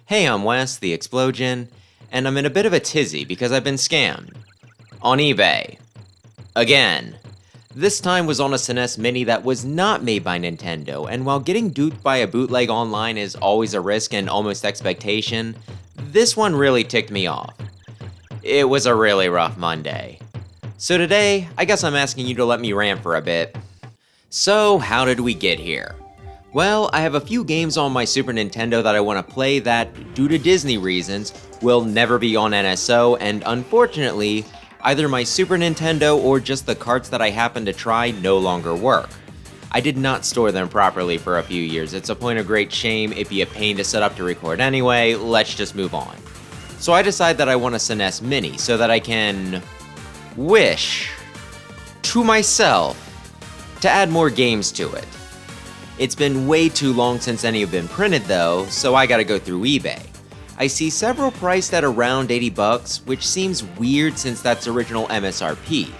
Hey, I'm Wes, the Explosion, and I'm in a bit of a tizzy because I've been scammed. On eBay. Again. This time was on a SNES Mini that was not made by Nintendo, and while getting duped by a bootleg online is always a risk and almost expectation, this one really ticked me off. It was a really rough Monday. So today, I guess I'm asking you to let me rant for a bit. So, how did we get here? Well, I have a few games on my Super Nintendo that I want to play that, due to Disney reasons, will never be on NSO, and unfortunately, either my Super Nintendo or just the carts that I happen to try no longer work. I did not store them properly for a few years. It's a point of great shame, it'd be a pain to set up to record anyway, let's just move on. So I decide that I want a SNES Mini so that I can wish to myself to add more games to it. It's been way too long since any have been printed though, so I gotta go through eBay. I see several priced at around $80, which seems weird since that's original MSRP.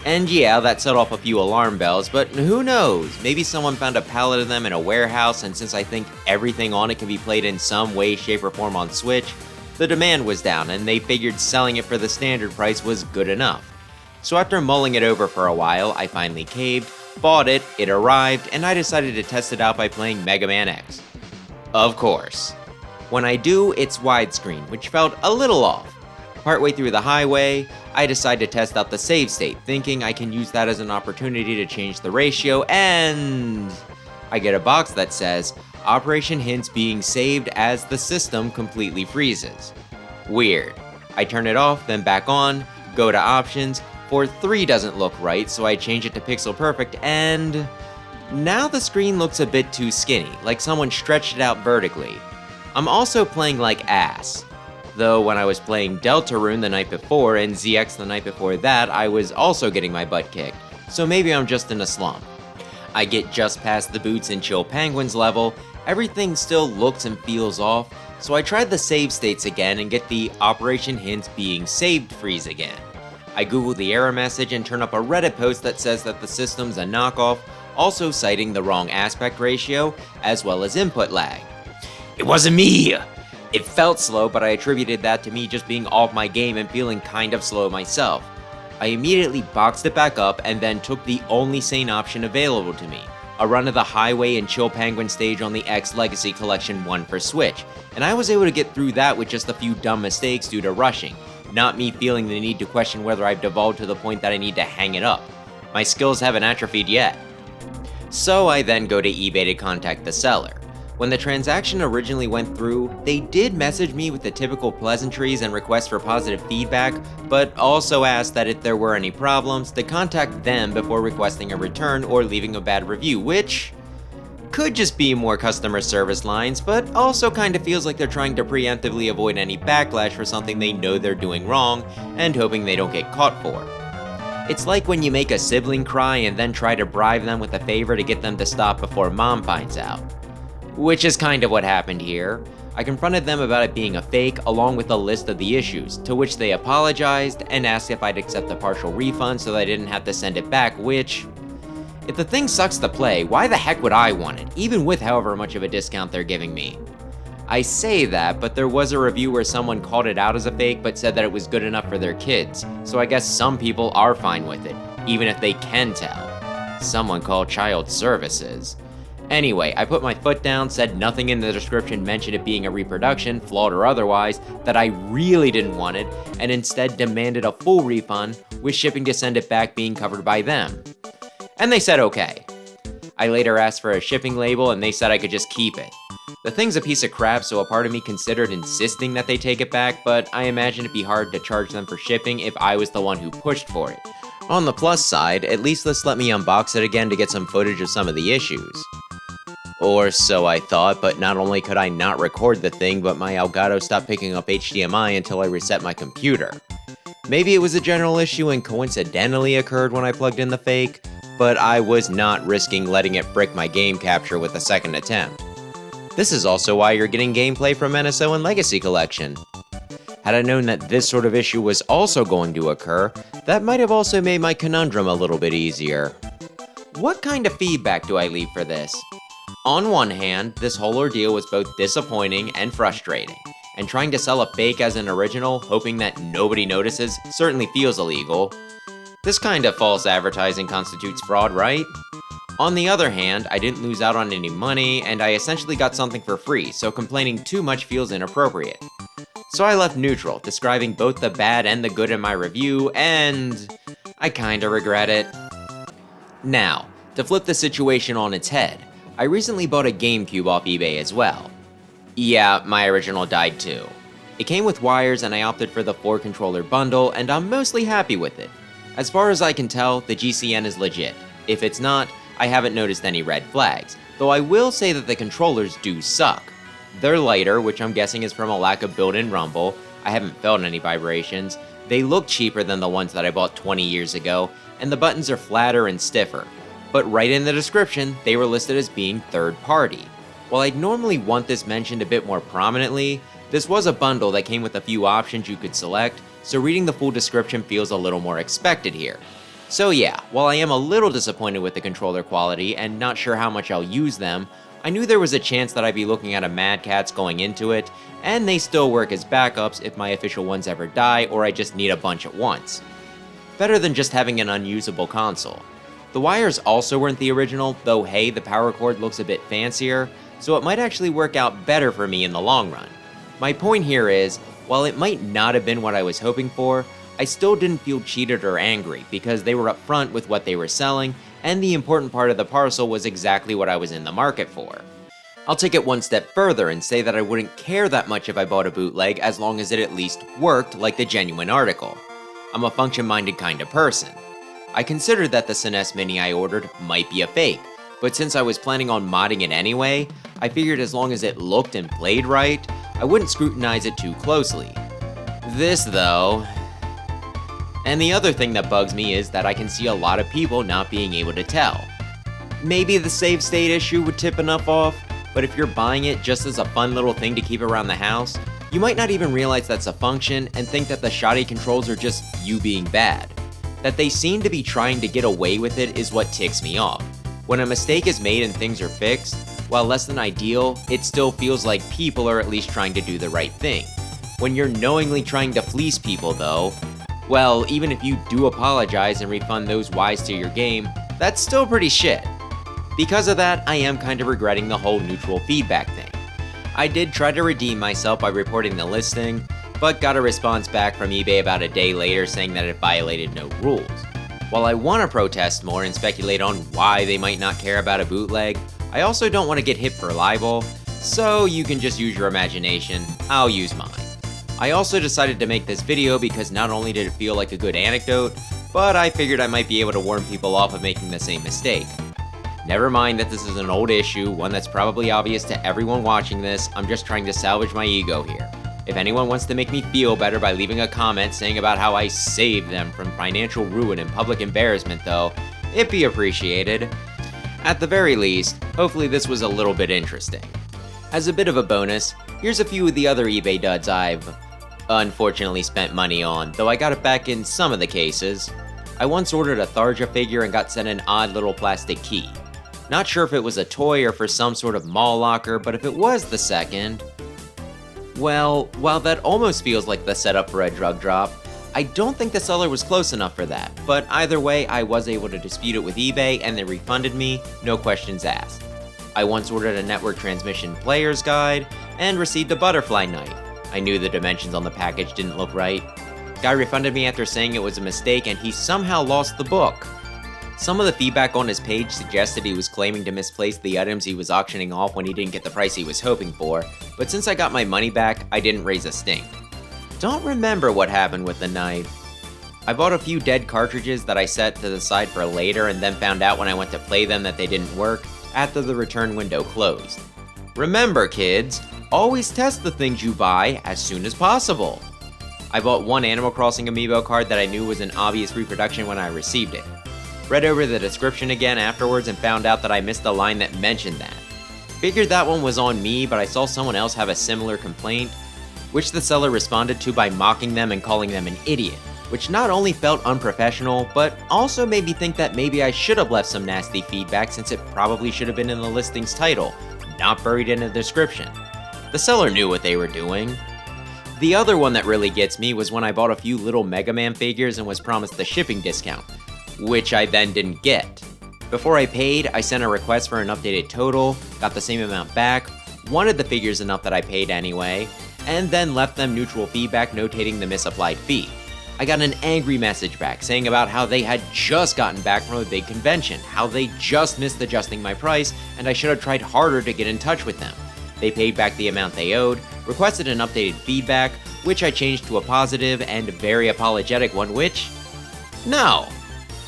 And yeah, that set off a few alarm bells, but who knows, maybe someone found a pallet of them in a warehouse, and since I think everything on it can be played in some way, shape, or form on Switch, the demand was down and they figured selling it for the standard price was good enough. So after mulling it over for a while, I finally caved, bought it, it arrived, and I decided to test it out by playing Mega Man X. Of course. When I do, it's widescreen, which felt a little off. Partway through the highway, I decide to test out the save state, thinking I can use that as an opportunity to change the ratio, and I get a box that says, Operation Hints being saved as the system completely freezes. Weird. I turn it off, then back on, go to options, 4:3 doesn't look right, so I change it to pixel perfect, and now the screen looks a bit too skinny, like someone stretched it out vertically. I'm also playing like ass. Though when I was playing Deltarune the night before and ZX the night before that, I was also getting my butt kicked, so maybe I'm just in a slump. I get just past the Boots and Chill Penguins level, everything still looks and feels off, so I tried the save states again and get the Operation Hints being saved freeze again. I Google the error message and turn up a Reddit post that says that the system's a knockoff, also citing the wrong aspect ratio, as well as input lag. It wasn't me! It felt slow, but I attributed that to me just being off my game and feeling kind of slow myself. I immediately boxed it back up and then took the only sane option available to me, a run of the Highway and Chill Penguin stage on the X Legacy Collection 1 for Switch, and I was able to get through that with just a few dumb mistakes due to rushing, not me feeling the need to question whether I've devolved to the point that I need to hang it up. My skills haven't atrophied yet. So I then go to eBay to contact the seller. When the transaction originally went through, they did message me with the typical pleasantries and requests for positive feedback, but also asked that if there were any problems, to contact them before requesting a return or leaving a bad review, which could just be more customer service lines, but also kind of feels like they're trying to preemptively avoid any backlash for something they know they're doing wrong and hoping they don't get caught for. It's like when you make a sibling cry and then try to bribe them with a favor to get them to stop before mom finds out. Which is kind of what happened here. I confronted them about it being a fake along with a list of the issues, to which they apologized and asked if I'd accept a partial refund so that I didn't have to send it back, which, if the thing sucks to play, why the heck would I want it, even with however much of a discount they're giving me? I say that, but there was a review where someone called it out as a fake but said that it was good enough for their kids, so I guess some people are fine with it, even if they can tell. Someone called child services. Anyway, I put my foot down, said nothing in the description mentioned it being a reproduction, flawed or otherwise, that I really didn't want it, and instead demanded a full refund, with shipping to send it back being covered by them. And they said okay. I later asked for a shipping label and they said I could just keep it. The thing's a piece of crap, so a part of me considered insisting that they take it back, but I imagine it'd be hard to charge them for shipping if I was the one who pushed for it. On the plus side, at least this let me unbox it again to get some footage of some of the issues. Or so I thought, but not only could I not record the thing, but my Elgato stopped picking up HDMI until I reset my computer. Maybe it was a general issue and coincidentally occurred when I plugged in the fake, but I was not risking letting it brick my game capture with a second attempt. This is also why you're getting gameplay from NSO and Legacy Collection. Had I known that this sort of issue was also going to occur, that might have also made my conundrum a little bit easier. What kind of feedback do I leave for this? On one hand, this whole ordeal was both disappointing and frustrating, and trying to sell a fake as an original, hoping that nobody notices, certainly feels illegal. This kind of false advertising constitutes fraud, right? On the other hand, I didn't lose out on any money, and I essentially got something for free, so complaining too much feels inappropriate. So I left neutral, describing both the bad and the good in my review, and I kinda regret it. Now, to flip the situation on its head, I recently bought a GameCube off eBay as well. Yeah, my original died too. It came with wires and I opted for the 4-controller bundle, and I'm mostly happy with it. As far as I can tell, the GCN is legit. If it's not, I haven't noticed any red flags, though I will say that the controllers do suck. They're lighter, which I'm guessing is from a lack of built-in rumble. I haven't felt any vibrations. They look cheaper than the ones that I bought 20 years ago, and the buttons are flatter and stiffer. But right in the description, they were listed as being third-party. While I'd normally want this mentioned a bit more prominently, this was a bundle that came with a few options you could select, so reading the full description feels a little more expected here. So yeah, while I am a little disappointed with the controller quality and not sure how much I'll use them, I knew there was a chance that I'd be looking at a Mad Catz going into it, and they still work as backups if my official ones ever die or I just need a bunch at once. Better than just having an unusable console. The wires also weren't the original, though hey, the power cord looks a bit fancier, so it might actually work out better for me in the long run. My point here is, while it might not have been what I was hoping for, I still didn't feel cheated or angry because they were upfront with what they were selling, and the important part of the parcel was exactly what I was in the market for. I'll take it one step further and say that I wouldn't care that much if I bought a bootleg as long as it at least worked like the genuine article. I'm a function-minded kind of person. I considered that the SNES Mini I ordered might be a fake, but since I was planning on modding it anyway, I figured as long as it looked and played right, I wouldn't scrutinize it too closely. This though... And the other thing that bugs me is that I can see a lot of people not being able to tell. Maybe the save state issue would tip enough off, but if you're buying it just as a fun little thing to keep around the house, you might not even realize that's a function and think that the shoddy controls are just you being bad. That they seem to be trying to get away with it is what ticks me off. When a mistake is made and things are fixed, while less than ideal, it still feels like people are at least trying to do the right thing. When you're knowingly trying to fleece people though, well, even if you do apologize and refund those Ys to your game, that's still pretty shit. Because of that, I am kind of regretting the whole neutral feedback thing. I did try to redeem myself by reporting the listing, but got a response back from eBay about a day later saying that it violated no rules. While I want to protest more and speculate on why they might not care about a bootleg, I also don't want to get hit for libel, so you can just use your imagination. I'll use mine. I also decided to make this video because not only did it feel like a good anecdote, but I figured I might be able to warn people off of making the same mistake. Never mind that this is an old issue, one that's probably obvious to everyone watching this, I'm just trying to salvage my ego here. If anyone wants to make me feel better by leaving a comment saying about how I saved them from financial ruin and public embarrassment though, it'd be appreciated. At the very least, hopefully this was a little bit interesting. As a bit of a bonus, here's a few of the other eBay duds I've unfortunately spent money on, though I got it back in some of the cases. I once ordered a Tharja figure and got sent an odd little plastic key. Not sure if it was a toy or for some sort of mall locker, but if it was the second... Well, while that almost feels like the setup for a drug drop, I don't think the seller was close enough for that, but either way, I was able to dispute it with eBay and they refunded me, no questions asked. I once ordered a network transmission player's guide and received a butterfly knife. I knew the dimensions on the package didn't look right. Guy refunded me after saying it was a mistake and he somehow lost the book. Some of the feedback on his page suggested he was claiming to misplace the items he was auctioning off when he didn't get the price he was hoping for, but since I got my money back, I didn't raise a stink. Don't remember what happened with the knife. I bought a few dead cartridges that I set to the side for later and then found out when I went to play them that they didn't work after the return window closed. Remember kids, always test the things you buy as soon as possible. I bought one Animal Crossing amiibo card that I knew was an obvious reproduction when I received it. Read over the description again afterwards and found out that I missed a line that mentioned that. Figured that one was on me, but I saw someone else have a similar complaint, which the seller responded to by mocking them and calling them an idiot. which not only felt unprofessional, but also made me think that maybe I should have left some nasty feedback since it probably should have been in the listing's title, not buried in the description. The seller knew what they were doing. The other one that really gets me was when I bought a few little Mega Man figures and was promised the shipping discount, which I then didn't get. Before I paid, I sent a request for an updated total, got the same amount back, wanted the figures enough that I paid anyway, and then left them neutral feedback notating the misapplied fee. I got an angry message back saying about how they had just gotten back from a big convention, how they just missed adjusting my price, and I should have tried harder to get in touch with them. They paid back the amount they owed, requested an updated feedback, which I changed to a positive and very apologetic one, which... No!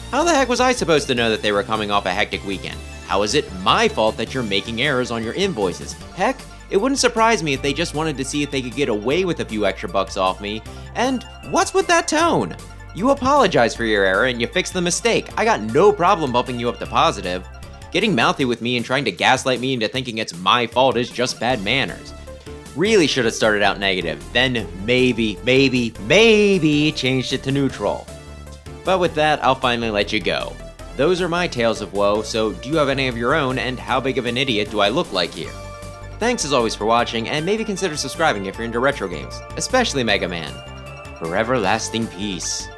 How the heck was I supposed to know that they were coming off a hectic weekend? How is it my fault that you're making errors on your invoices? Heck, it wouldn't surprise me if they just wanted to see if they could get away with a few extra bucks off me. And what's with that tone? You apologize for your error and you fix the mistake. I got no problem bumping you up to positive. Getting mouthy with me and trying to gaslight me into thinking it's my fault is just bad manners. Really should have started out negative, then maybe changed it to neutral. But with that, I'll finally let you go. Those are my tales of woe, so do you have any of your own, and how big of an idiot do I look like here? Thanks as always for watching, and maybe consider subscribing if you're into retro games, especially Mega Man. For everlasting peace.